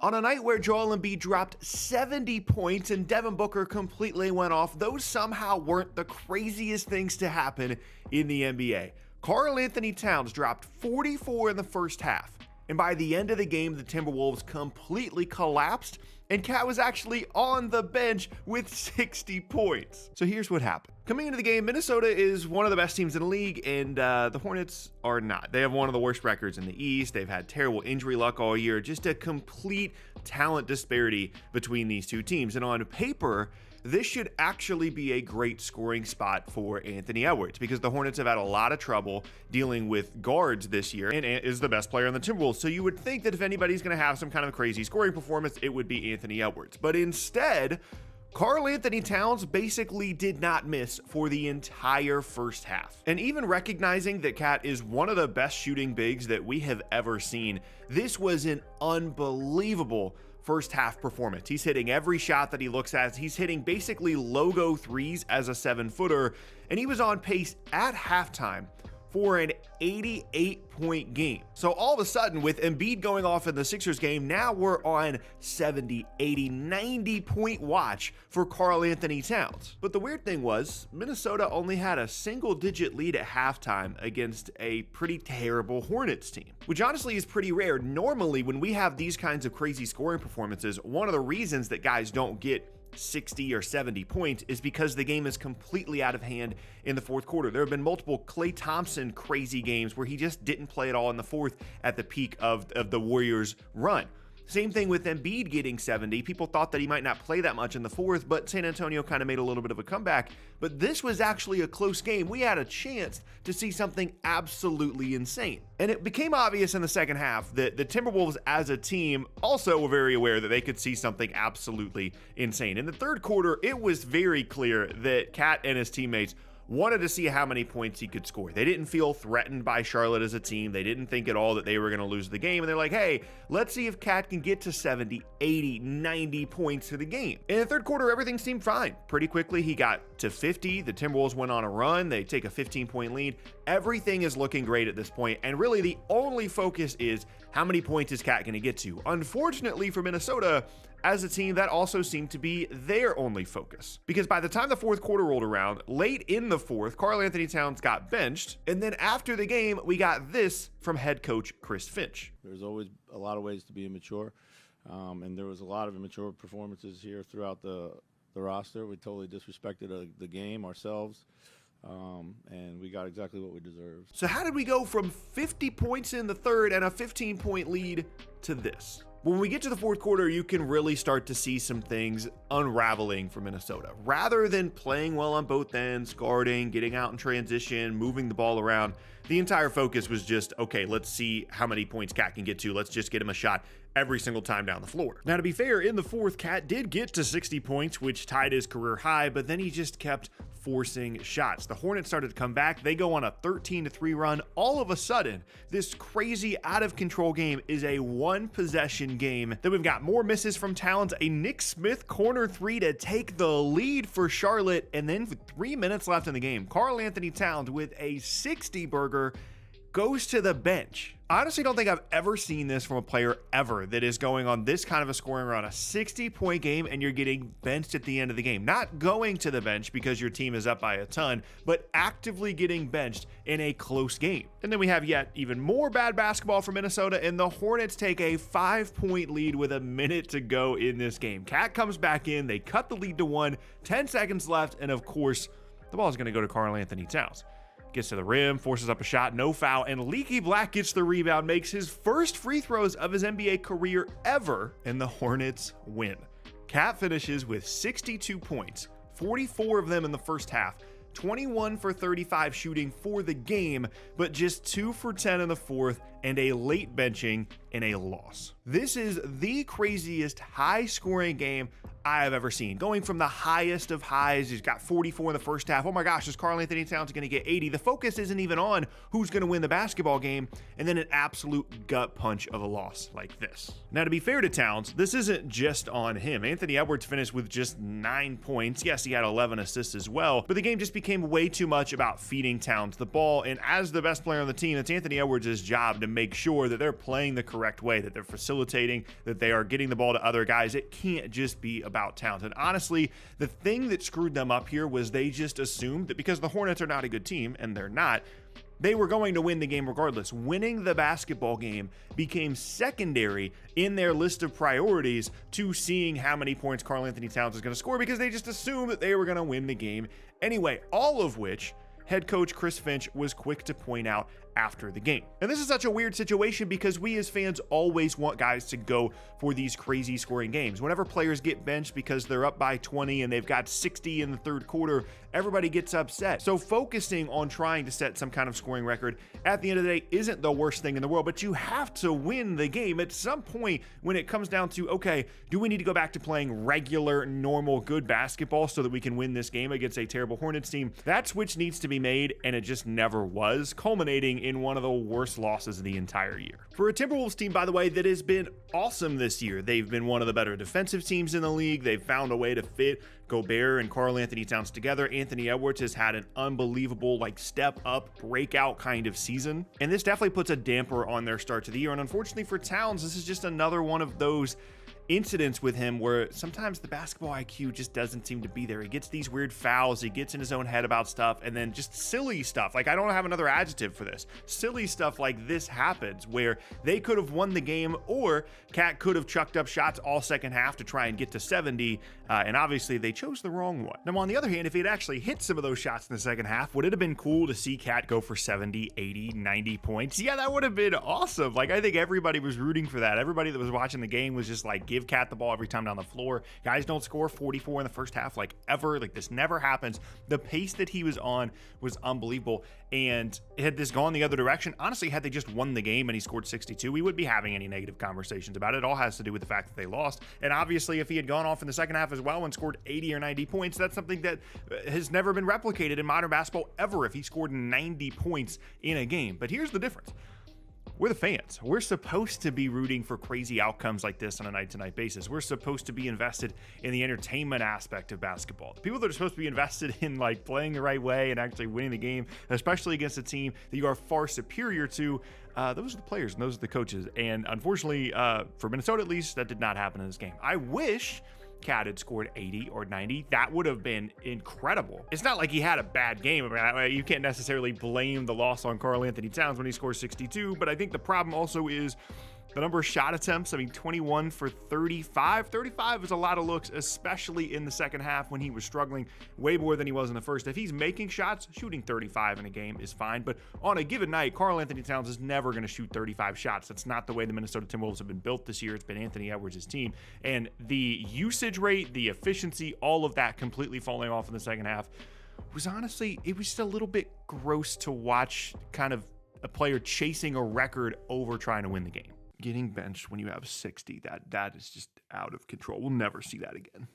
On a night where Joel Embiid dropped 70 points and Devin Booker completely went off, those somehow weren't the craziest things to happen in the NBA. Karl Anthony Towns dropped 44 in the first half, and by the end of the game, the Timberwolves completely collapsed, and Cat was actually on the bench with 60 points. So here's what happened. Coming into the game, Minnesota is one of the best teams in the league, and the Hornets are not. They have one of the worst records in the East. They've had terrible injury luck all year. Just a complete talent disparity between these two teams. And on paper, this should actually be a great scoring spot for Anthony Edwards because the Hornets have had a lot of trouble dealing with guards this year and is the best player on the Timberwolves. So you would think that if anybody's going to have some kind of crazy scoring performance, it would be Anthony Edwards. But instead, Karl Anthony Towns basically did not miss for the entire first half. And even recognizing that Cat is one of the best shooting bigs that we have ever seen, this was an unbelievable first half performance. He's hitting every shot that he looks at. He's hitting basically logo threes as a 7-footer, and he was on pace at halftime for an 88-point game. So all of a sudden, with Embiid going off in the Sixers game, now we're on 70, 80, 90-point watch for Karl Anthony Towns. But the weird thing was, Minnesota only had a single-digit lead at halftime against a pretty terrible Hornets team, which honestly is pretty rare. Normally, when we have these kinds of crazy scoring performances, one of the reasons that guys don't get 60 or 70 points is because the game is completely out of hand in the fourth quarter. There have been multiple Klay Thompson crazy games where he just didn't play at all in the fourth at the peak of the Warriors' run. Same thing with Embiid getting 70. People thought that he might not play that much in the fourth, but San Antonio kind of made a little bit of a comeback. But this was actually a close game. We had a chance to see something absolutely insane. And it became obvious in the second half that the Timberwolves as a team also were very aware that they could see something absolutely insane. In the third quarter, it was very clear that Cat and his teammates wanted to see how many points he could score. They didn't feel threatened by Charlotte as a team. They didn't think at all that they were going to lose the game. And they're like, hey, let's see if Cat can get to 70, 80, 90 points for the game. In the third quarter, everything seemed fine. Pretty quickly, he got to 50. The Timberwolves went on a run. They take a 15-point lead. Everything is looking great at this point. And really, the only focus is how many points is Cat going to get to? Unfortunately for Minnesota, as a team, that also seemed to be their only focus. Because by the time the fourth quarter rolled around, late in the fourth, Karl Anthony Towns got benched. And then after the game, we got this from head coach Chris Finch. There's always a lot of ways to be immature. And there was a lot of immature performances here throughout the roster. We totally disrespected the game ourselves. And we got exactly what we deserved. So how did we go from 50 points in the third and a 15-point lead to this? When we get to the fourth quarter, you can really start to see some things unraveling for Minnesota. Rather than playing well on both ends, guarding, getting out in transition, moving the ball around, the entire focus was just, okay, let's see how many points Cat can get to. Let's just get him a shot every single time down the floor. Now, to be fair, in the fourth, Cat did get to 60 points, which tied his career high, but then he just kept forcing shots. The Hornets started to come back. They go on a 13-3 run. All of a sudden, this crazy out-of-control game is a one-possession game. Then we've got more misses from Towns, a Nick Smith corner three to take the lead for Charlotte, and then with 3 minutes left in the game, Karl Anthony Towns with a 60-burger goes to the bench. I honestly don't think I've ever seen this from a player ever that is going on this kind of a scoring run, a 60-point game, and you're getting benched at the end of the game. Not going to the bench because your team is up by a ton, but actively getting benched in a close game. And then we have yet even more bad basketball from Minnesota, and the Hornets take a 5-point lead with a minute to go in this game. Cat comes back in, they cut the lead to 1, 10 seconds left, and of course, the ball is going to go to Karl Anthony Towns. Gets to the rim, forces up a shot, no foul, and Leaky Black gets the rebound, makes his first free throws of his NBA career ever, and the Hornets win. Cat finishes with 62 points, 44 of them in the first half, 21 for 35 shooting for the game, but just 2 for 10 in the fourth, and a late benching in a loss. This is the craziest high-scoring game I have ever seen. Going from the highest of highs, he's got 44 in the first half. Oh my gosh, is Karl Anthony Towns going to get 80? The focus isn't even on who's going to win the basketball game, and then an absolute gut punch of a loss like this. Now, to be fair to Towns, this isn't just on him. Anthony Edwards finished with just 9 points. Yes, he had 11 assists as well, but the game just became way too much about feeding Towns the ball, and as the best player on the team, it's Anthony Edwards' job to make sure that they're playing the correct way, that they're facilitating, that they are getting the ball to other guys. It can't just be about Towns. And honestly, the thing that screwed them up here was they just assumed that because the Hornets are not a good team, and they're not, they were going to win the game regardless. Winning the basketball game became secondary in their list of priorities to seeing how many points Karl Anthony Towns is going to score, because they just assumed that they were going to win the game anyway, all of which head coach Chris Finch was quick to point out after the game. And this is such a weird situation because we as fans always want guys to go for these crazy scoring games. Whenever players get benched because they're up by 20 and they've got 60 in the third quarter, everybody gets upset. So focusing on trying to set some kind of scoring record at the end of the day isn't the worst thing in the world, but you have to win the game at some point when it comes down to, okay, do we need to go back to playing regular, normal, good basketball so that we can win this game against a terrible Hornets team? That switch needs to be made, and it just never was, culminating in one of the worst losses of the entire year. For a Timberwolves team, by the way, that has been awesome this year. They've been one of the better defensive teams in the league. They've found a way to fit Gobert and Karl Anthony Towns together. Anthony Edwards has had an unbelievable step up, breakout kind of season. And this definitely puts a damper on their start to the year. And unfortunately for Towns, this is just another one of those incidents with him where sometimes the basketball IQ just doesn't seem to be there. He gets these weird fouls, he gets in his own head about stuff, and then just silly stuff. I don't have another adjective for this. Silly stuff like this happens where they could have won the game, or Cat could have chucked up shots all second half to try and get to 70, and obviously they chose the wrong one. Now, on the other hand, if he had actually hit some of those shots in the second half, would it have been cool to see Cat go for 70, 80, 90 points? Yeah, that would have been awesome. I think everybody was rooting for that. Everybody that was watching the game was just give Cat the ball every time down the floor. Guys don't score 44 in the first half ever. This never happens. The pace that he was on was unbelievable. And had this gone the other direction, honestly, had they just won the game and he scored 62, we wouldn't be having any negative conversations about it. It all has to do with the fact that they lost. And obviously, if he had gone off in the second half as well and scored 80 or 90 points, that's something that has never been replicated in modern basketball ever, if he scored 90 points in a game. But here's the difference. We're the fans. We're supposed to be rooting for crazy outcomes like this on a night-to-night basis. We're supposed to be invested in the entertainment aspect of basketball. The people that are supposed to be invested in playing the right way and actually winning the game, especially against a team that you are far superior to, those are the players and those are the coaches. And unfortunately, for Minnesota at least, that did not happen in this game. I wish Cat had scored 80 or 90. That would have been incredible. It's not like he had a bad game. You can't necessarily blame the loss on Karl Anthony Towns when he scores 62, but I think the problem also is the number of shot attempts. 21 for 35. 35 is a lot of looks, especially in the second half when he was struggling way more than he was in the first. If he's making shots, shooting 35 in a game is fine. But on a given night, Karl Anthony Towns is never going to shoot 35 shots. That's not the way the Minnesota Timberwolves have been built this year. It's been Anthony Edwards' team. And the usage rate, the efficiency, all of that completely falling off in the second half was honestly, it was just a little bit gross to watch, kind of a player chasing a record over trying to win the game. Getting benched when you have 60, that is just out of control. We'll never see that again.